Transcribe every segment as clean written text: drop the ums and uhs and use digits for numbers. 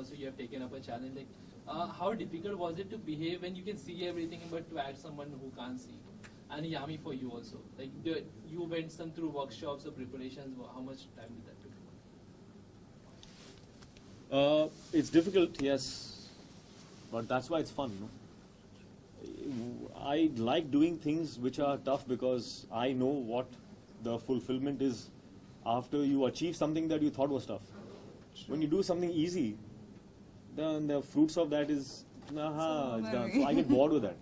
also you have taken up a challenge. Like, how difficult was it to behave when you can see everything, but to act someone who can't see? And Yami, for you also, like you went some through workshops or preparations. How much time did that take? It's difficult, yes, but that's why it's fun. No? I like doing things which are tough because I know what the fulfillment is after you achieve something that you thought was tough. When you do something easy, then the fruits of that is, it's done. So I get bored with that.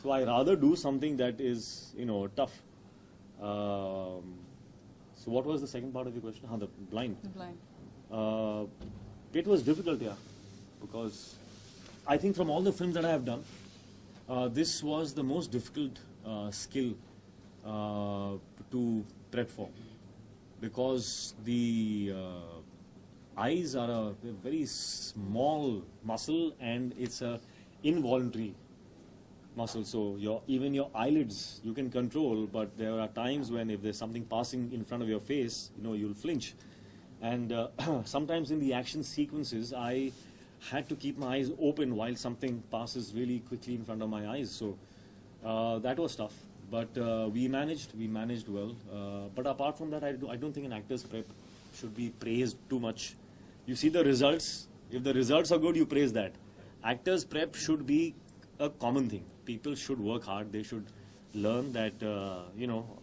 So I rather do something that is, tough. So what was the second part of your question? The blind. The blind. It was difficult, yeah, because I think from all the films that I have done, this was the most difficult skill to prep for, because the eyes are a very small muscle and it's a involuntary muscle. So even your eyelids you can control, but there are times when if there's something passing in front of your face, you'll flinch. And sometimes in the action sequences, I had to keep my eyes open while something passes really quickly in front of my eyes. So that was tough. But we managed well. But apart from that, I don't think an actor's prep should be praised too much. You see the results. If the results are good, you praise that. Actors' prep should be a common thing. People should work hard. They should learn that,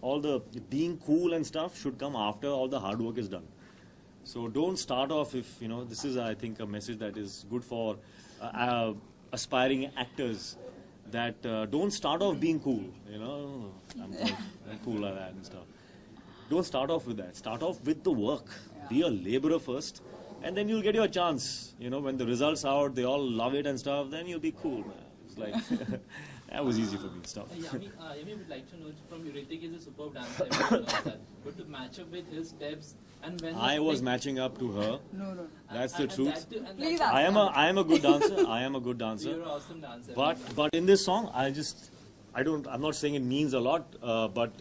all the being cool and stuff should come after all the hard work is done. So don't start off if, this is, I think, a message that is good for aspiring actors, that don't start off being cool, I'm cool like that and stuff. Don't start off with that. Start off with the work. Yeah. Be a laborer first, and then you'll get your chance. When the results are out, they all love it and stuff, then you'll be cool, man. It's like, that was easy for me and stuff. Yami would like to know from you, Hrithik is a superb dancer, everyone knows that. But to match up with his steps, and when I was matching up to her. No. That's the truth. Please I am a good dancer. I am a good dancer. You're an awesome dancer. But in this song, I'm not saying it means a lot, but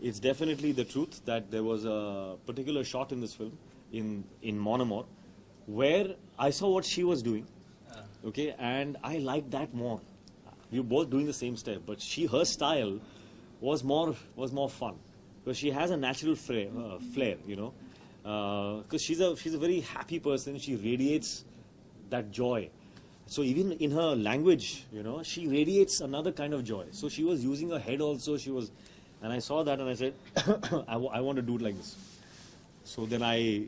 it's definitely the truth that there was a particular shot in this film, in Mon Amour, where I saw what she was doing, okay, and I liked that more. We were both doing the same step, but her style was more fun, because she has a natural flair, because she's a very happy person. She radiates that joy. So even in her language, she radiates another kind of joy. So she was using her head also. And I saw that and I said, I want to do it like this. So then I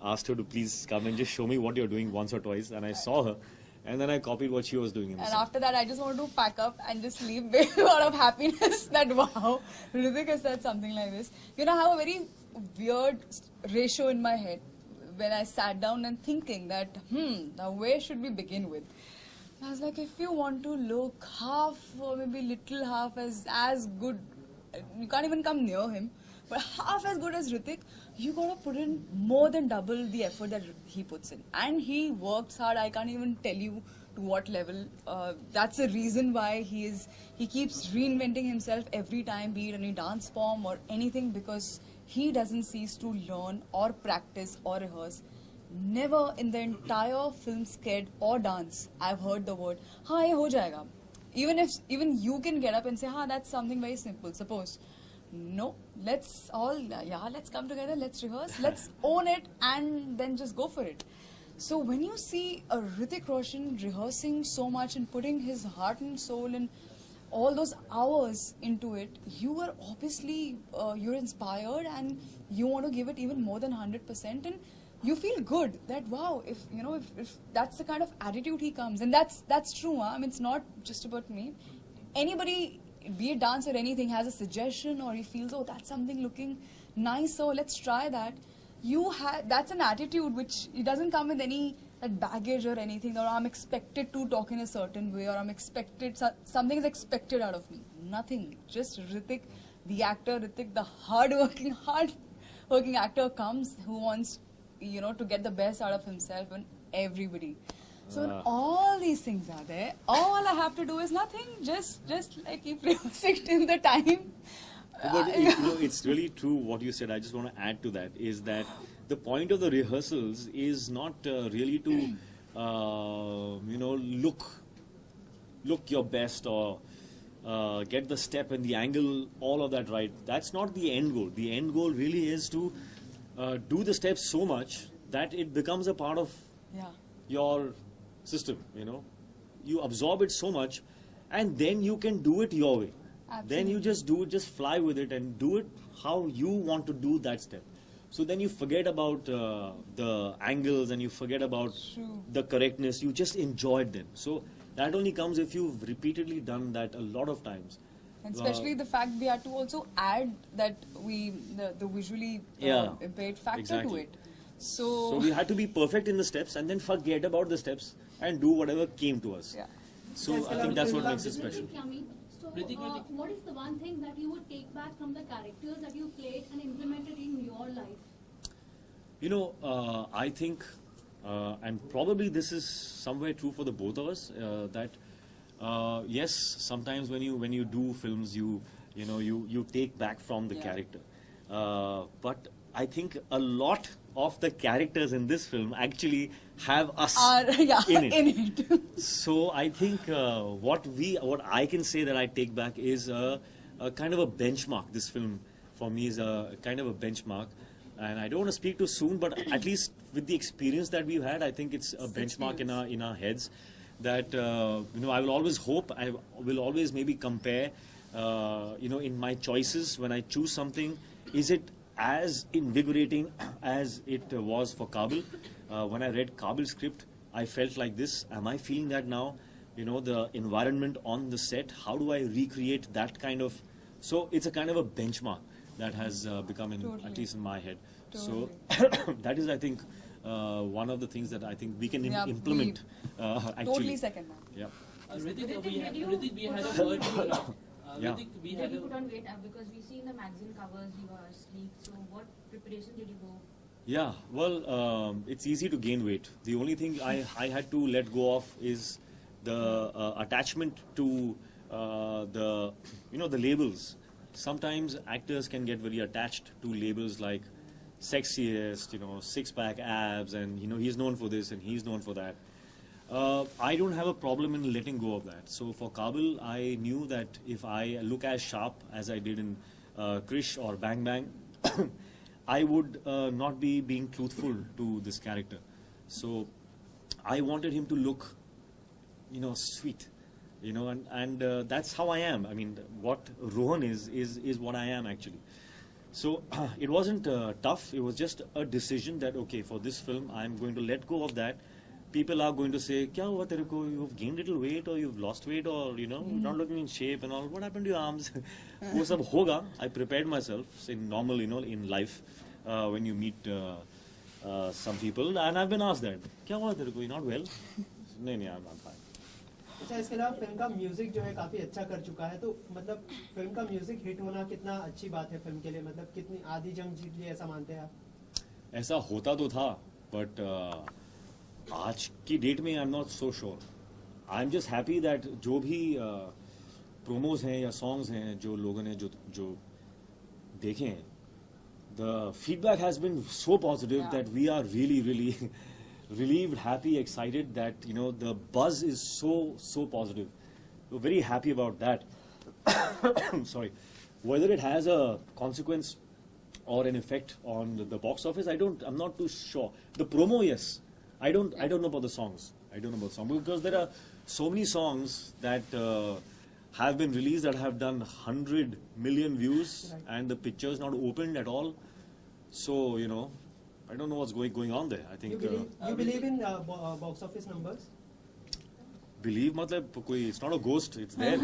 asked her to please come and just show me what you're doing once or twice. And I saw her. And then I copied what she was doing in the song. After that, I just wanted to pack up and just leave with a lot of happiness that, wow, Hrithik has said something like this. I have a very weird ratio in my head when I sat down and thinking that, now where should we begin with? I was like, if you want to look half or maybe little half as good, you can't even come near him, but half as good as Hrithik, you gotta put in more than double the effort that he puts in. And he works hard. I can't even tell you to what level. That's the reason why he keeps reinventing himself every time, be it any dance form or anything, because he doesn't cease to learn or practice or rehearse. Never in the entire film, sked or dance, I've heard the word, ye ho jayega. Even you can get up and say, that's something very simple. Suppose, no, let's come together, let's rehearse, let's own it, and then just go for it. So when you see a Hrithik Roshan rehearsing so much and putting his heart and soul and all those hours into it, you are obviously, you're inspired and you want to give it even more than 100%, and you feel good that, wow, if that's the kind of attitude he comes, and that's true. It's not just about me. Anybody, be it dance or anything, has a suggestion or he feels, that's something looking nice, so let's try that. That's an attitude which it doesn't come with any baggage or anything, or I'm expected to talk in a certain way, or something is expected out of me. Nothing. Just Hrithik, the actor, Hrithik, the hard-working actor comes who wants, to get the best out of himself and everybody. So when all these things are there, all I have to do is nothing. Just like keep rehearsing till the time. But it's really true what you said. I just want to add to that, is that the point of the rehearsals is not really to look your best or get the step and the angle, all of that right. That's not the end goal. The end goal really is to do the steps so much that it becomes a part of Yeah. your system. You absorb it so much, and then you can do it your way. Then you Absolutely. just do it, just fly with it and do it how you want to do that step. So then you forget about the angles and you forget about True. the correctness. You just enjoy it then. So that only comes if you've repeatedly done that a lot of times. And especially the fact we had to also add that the visually Yeah, impaired factor exactly. to it. So we had to be perfect in the steps and then forget about the steps and do whatever came to us. Yeah. So I think that's what makes it special. Yummy. So, Ritik. what is the one thing that you would take back from the characters that you played and implemented in your life? I think, and probably this is somewhere true for the both of us, that yes, sometimes when you do films, you take back from the Yeah. character, but I think a lot of the characters in this film actually have us in it. In it. So I think what I can say that I take back is a kind of a benchmark. This film for me is a kind of a benchmark, and I don't want to speak too soon, but at least with the experience that we've had, I think it's a benchmark in our heads. That I will always hope, I will always maybe compare, in my choices when I choose something, is it as invigorating as it was for Kabul? When I read Kabil's script, I felt like this. Am I feeling that now? The environment on the set, how do I recreate that kind of... So it's a kind of a benchmark that has become, Totally. at least in my head. Totally. So that is, I think, one of the things that I think we can Yeah, implement, actually. Totally second that. Yeah. Ritik, we had a put on- word to Yeah. Ritik, we Did had you a... put on weight because we see in the magazine covers you are sleek. So what preparation did you go? Yeah, well, it's easy to gain weight. The only thing I had to let go of is the attachment to the labels. Sometimes actors can get very attached to labels like sexiest, six-pack abs, and he's known for this and he's known for that. I don't have a problem in letting go of that. So for Kabul, I knew that if I look as sharp as I did in Krish or Bang Bang, I would not be being truthful to this character. So I wanted him to look, sweet, and that's how I am. I mean, what Rohan is what I am actually. So it wasn't tough. It was just a decision that, okay, for this film, I'm going to let go of that. People are going to say, "Kya hua tere ko? You've gained little weight, or you've lost weight, or not looking in shape and all. What happened to your arms?" वो सब होगा. I prepared myself in normal, in life, when you meet some people, and I've been asked that, "Kya hua tere ko? You're not well?" नहीं, I'm fine. अच्छा, इसके अलावा film का music जो है काफी अच्छा कर चुका है, तो मतलब फिल्म का म्यूजिक हिट होना कितना अच्छी बात है फिल्म के लिए, मतलब कितनी आधी जंग जीत ली ऐसा मानते हैं आप? ऐसा होता तो था, बट आज की डेट में I am not so sure. I am just happy that जो भी प्रोमोज हैं या सॉन्ग्स हैं जो लोगों ने जो देखे हैं, the feedback has been so positive that we are really really relieved, happy, excited that the buzz is so positive. We're very happy about that. Sorry, whether it has a consequence or an effect on the box office, I'm not too sure. The promo, yes. I don't know about the songs. I don't know about the songs because there are so many songs that have been released that have done 100 million views, and the picture is not opened at all. So I don't know what's going on there. I think You believe in box office numbers? believe मतलब कोई, it's not a ghost, it's there.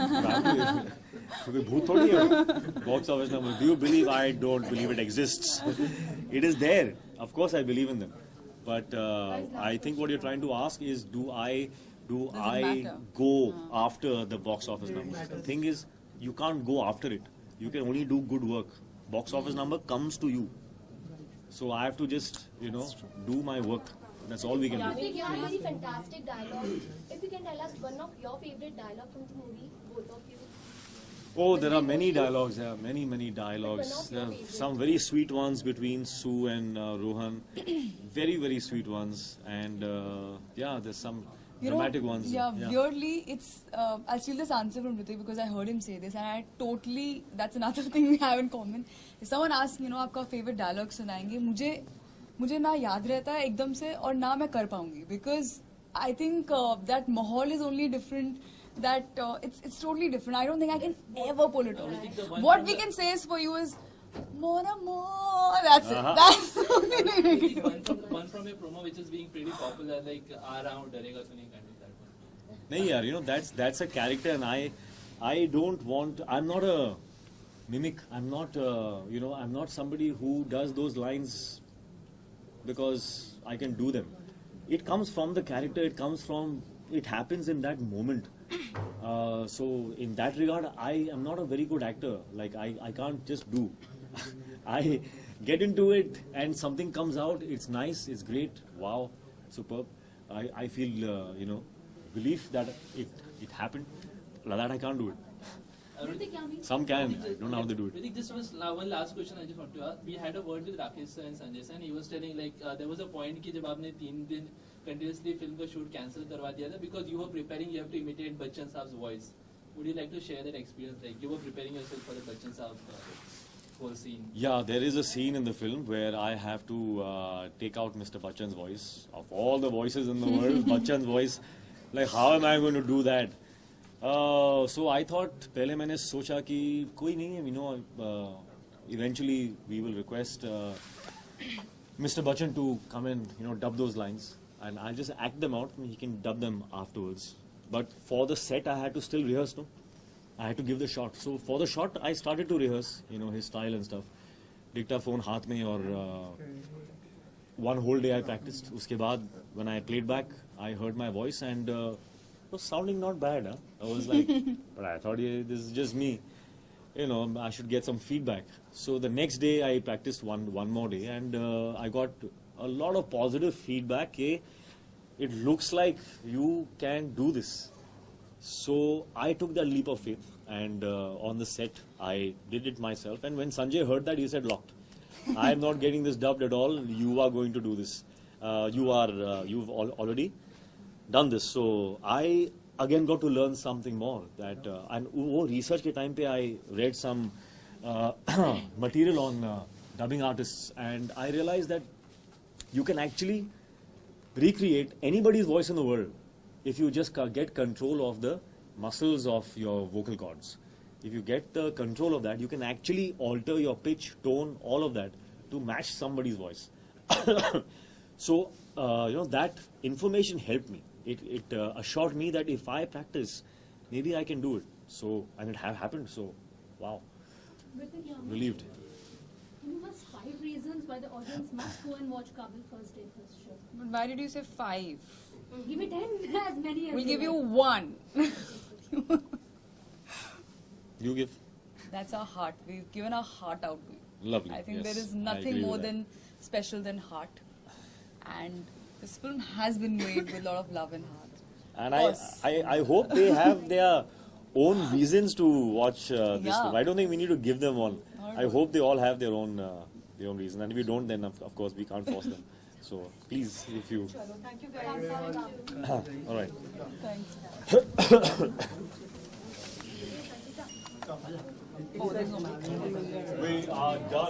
कोई भूत थोड़ी है. Box office number. Do you believe? I don't believe it exists. It is there. Of course I believe in them. But I think what you're trying to ask is, do I matter? go after the box office numbers? The thing is, you can't go after it. You can only do good work. Box office number comes to you. So I have to just, do my work. That's all we can do. You have very fantastic dialogue. If you can tell us one of your favorite dialogue from the movie, both of you. Oh, there are many dialogues. There are many dialogues. There are some very sweet ones between Sue and Rohan. Very sweet ones. And yeah, there's some dramatic ones. Yeah, weirdly, it's. I'll steal this answer from Ritik because I heard him say this, and I totally. That's another thing we have in common. If someone asks, आपका favorite dialogue सुनाएंगे, मुझे ना याद रहता है एकदम से और ना मैं कर पाऊंगी because I think that mahal is only different. That it's totally different. I don't think I can ever pull it off. What we can say is for you is more. That's it. That's the only thing we can do. One from a promo which is being pretty popular, like around Darega Suni kind of that one. No, yeah, that's a character, and I don't want. I'm not a mimic. I'm not. I'm not somebody who does those lines because I can do them. It comes from the character. It happens in that moment. So in that regard, I am not a very good actor. Like I can't just do. I get into it and something comes out. It's nice. It's great. Wow, superb. I feel belief that it happened. Like that I can't do it. Ritik, Yami? Some can. I don't know how they do it. Ritik, just one last question I just want to ask. We had a word with Rakesh sir and Sanjay sir, and he was telling like there was a point कि जब आपने 3 दिन continuously film का shoot cancel करवा दिया था because you were preparing, you have to imitate Bachchan Saab's voice. Would you like to share that experience? Like you were preparing yourself for the Bachchan Saab whole scene. Yeah, there is a scene in the film where I have to take out Mr. Bachchan's voice. Of all the voices in the world, Bachchan's voice. Like how am I going to do that? So I thought पहले मैंने सोचा कि कोई नहीं है, eventually we will request Mr. Bachchan to come and dub those lines, and I'll just act them out and he can dub them afterwards. But for the set I had to still rehearse, no? I had to give the shot. So for the shot I started to rehearse, his style and stuff. Dictaphone हाथ में और one whole day I practiced. उसके बाद when I played back, I heard my voice and it was sounding not bad. Huh? I was like, but I thought this is just me. I should get some feedback. So the next day I practiced one more day and I got a lot of positive feedback. It looks like you can do this. So I took that leap of faith and on the set I did it myself. And when Sanjay heard that, he said, locked. I am not getting this dubbed at all. You are going to do this. You've already done this. So I again got to learn something more. That and research ke time pe I read some material on dubbing artists, and I realized that you can actually recreate anybody's voice in the world if you just get control of the muscles of your vocal cords. If you get the control of that, you can actually alter your pitch, tone, all of that to match somebody's voice. So that information helped me. It assured me that if I practice, maybe I can do it. So, and it happened. So, wow, Ritik, Yami? relieved. Give us 5 reasons why the audience must go and watch Kabil first day, first show. But why did you say 5? Give me 10, as many as We'll give you want. 1. You give. That's our heart. We've given our heart out to you. Lovely. I think Yes, there is I nothing agree more with that. than special than heart. And this film has been made with a lot of love and heart. And Of course. I hope they have their own reasons to watch this Yeah. film. I don't think we need to give them one. Not I hope they all have their own reason. And if we don't, then of course we can't force them. So please, if you. Thank you guys. All right. Thanks. Oh, there's no We are done.